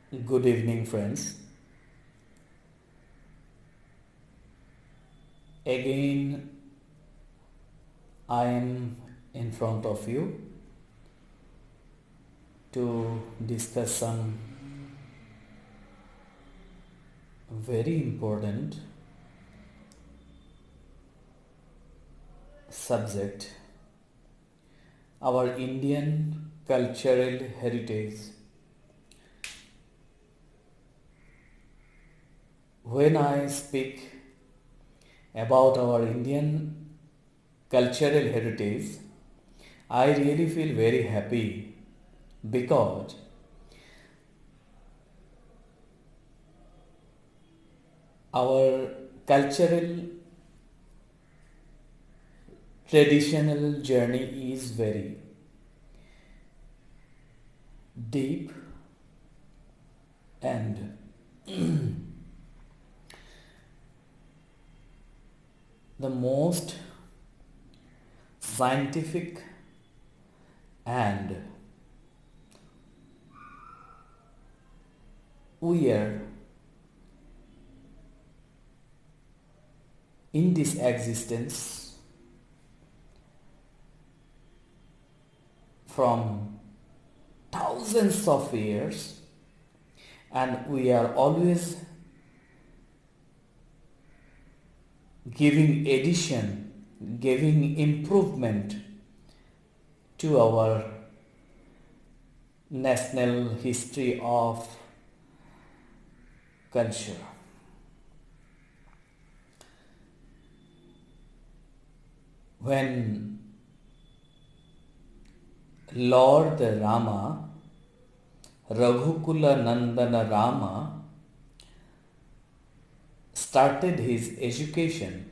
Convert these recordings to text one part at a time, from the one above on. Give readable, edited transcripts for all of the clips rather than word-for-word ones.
Good evening, friends. Again, I am in front of you to discuss some very important subject, our Indian cultural heritage. When I speak about our Indian cultural heritage, I really feel very happy because our cultural traditional journey is very deep and the most scientific and we are in this existence from thousands of years, and we are always giving addition, giving improvement to our national history of culture. When Lord Rama, Raghukula Nandana Rama, started his education,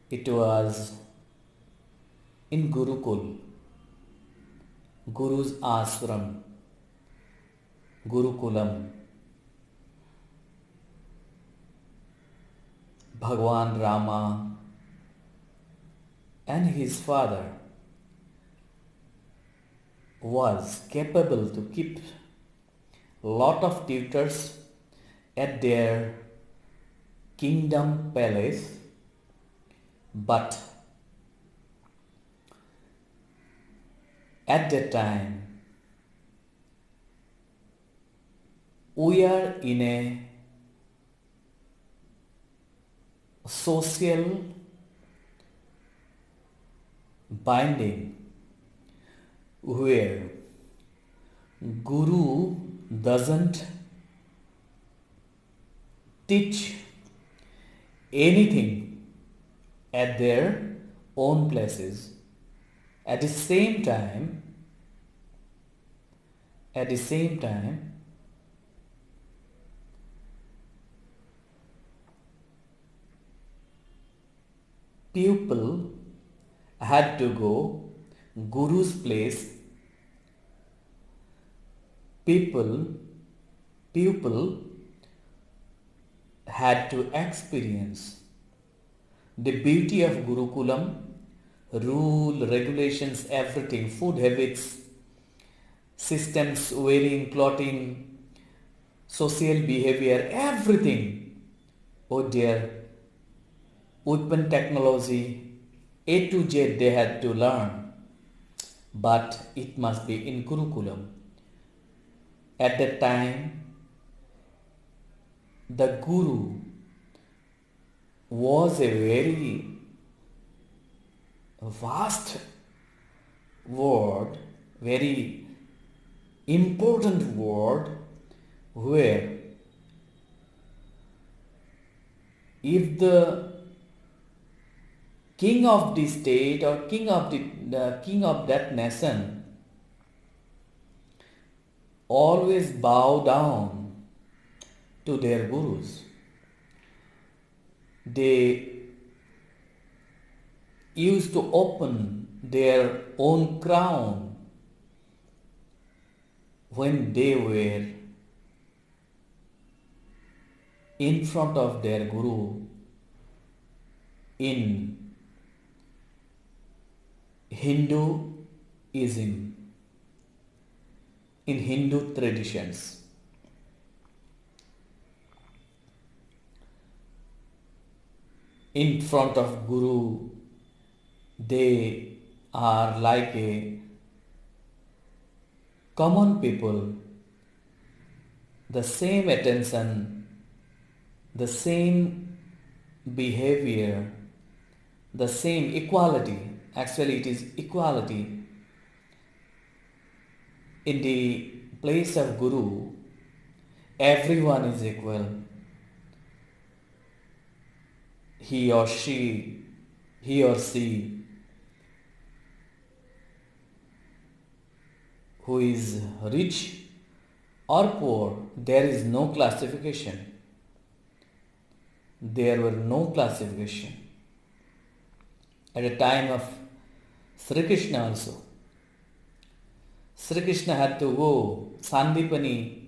it was in Gurukul, Guru's ashram, Gurukulam. Bhagwan Rama and his father was capable to keep lot of tutors at their kingdom palace, but at that time we are in a social binding where Guru doesn't teach anything at their own places. At the same time, at the same time, pupil had to go Guru's place. Pupil had to experience the beauty of Gurukulam, rule, regulations, everything, food habits, systems, wearing, clothing, social behavior, everything. Oh dear, weapon technology, A to Z they had to learn. But it must be in Gurukulam. At that time, the Guru was a very vast word, very important word, where if the king of the state or king of that nation always bow down to their gurus, they used to open their own crown when they were in front of their guru in Hinduism. in Hindu traditions. In front of Guru, they are like a common people, the same attention, the same behavior, the same equality. Actually, it is equality. In the place of Guru, everyone is equal. He or she, who is rich or poor, there is no classification. There were no classification. At the time of Sri Krishna also, Sri Krishna had to go Sandipani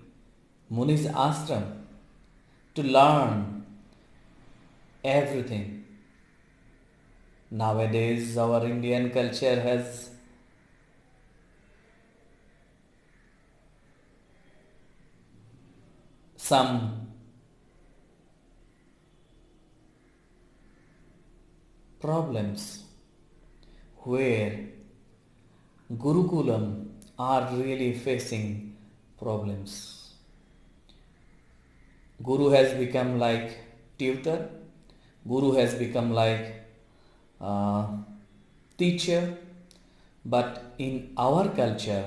Muni's ashram to learn everything. Nowadays, our Indian culture has some problems where Gurukulam are really facing problems. Guru has become like tutor, Guru has become like teacher, but in our culture,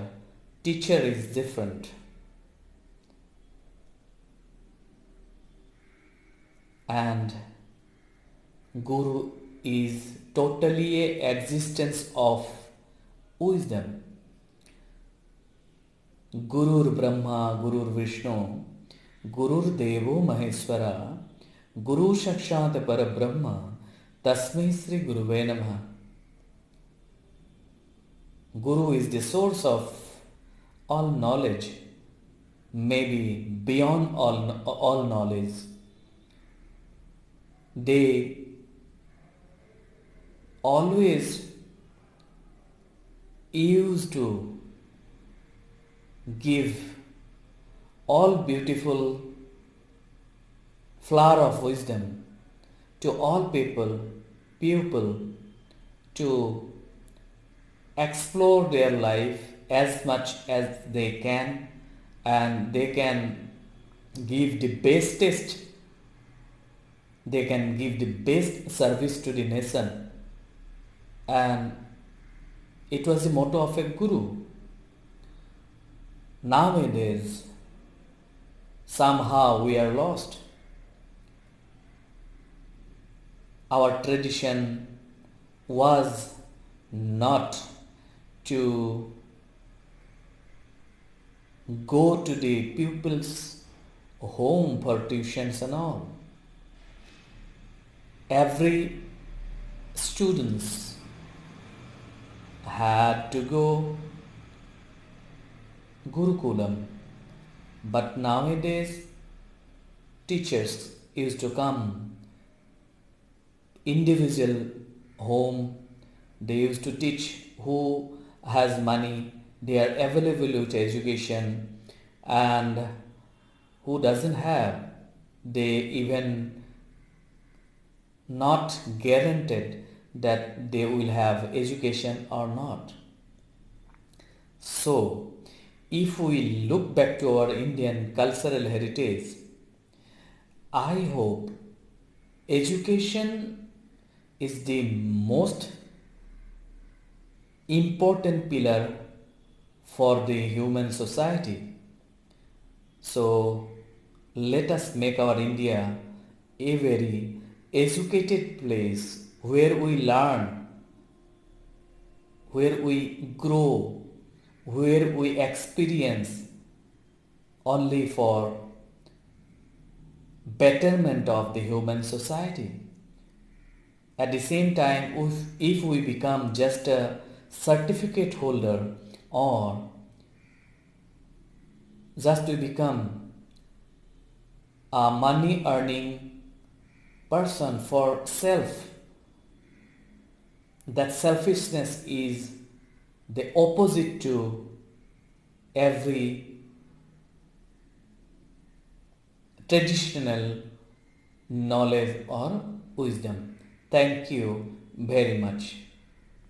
teacher is different. And Guru is totally a existence of wisdom. Gurur Brahma, Gurur Vishnu, Gurur Devo Maheswara, Guru Sakshat Parabrahma, Tasmai Sri Guruve Namaha. Guru is the source of all knowledge, maybe beyond all knowledge. They always used to give all beautiful flower of wisdom to all people to explore their life as much as they can, and they can give the bestest, they can give the best service to the nation. And it was the motto of a guru. Nowadays, somehow we are lost. Our tradition was not to go to the pupils' home for tuitions and all. Every students had to go Gurukulam, but nowadays teachers used to come individual home. They used to teach who has money, they are available with education, and who doesn't have, they even not guaranteed that they will have education or not. So, if we look back to our Indian cultural heritage, I hope education is the most important pillar for the human society. So, let us make our India a very educated place where we learn, where we grow, where we experience only for betterment of the human society. At the same time, if we become just a certificate holder or just to become a money earning person for self, that selfishness is the opposite to every traditional knowledge or wisdom. Thank you very much.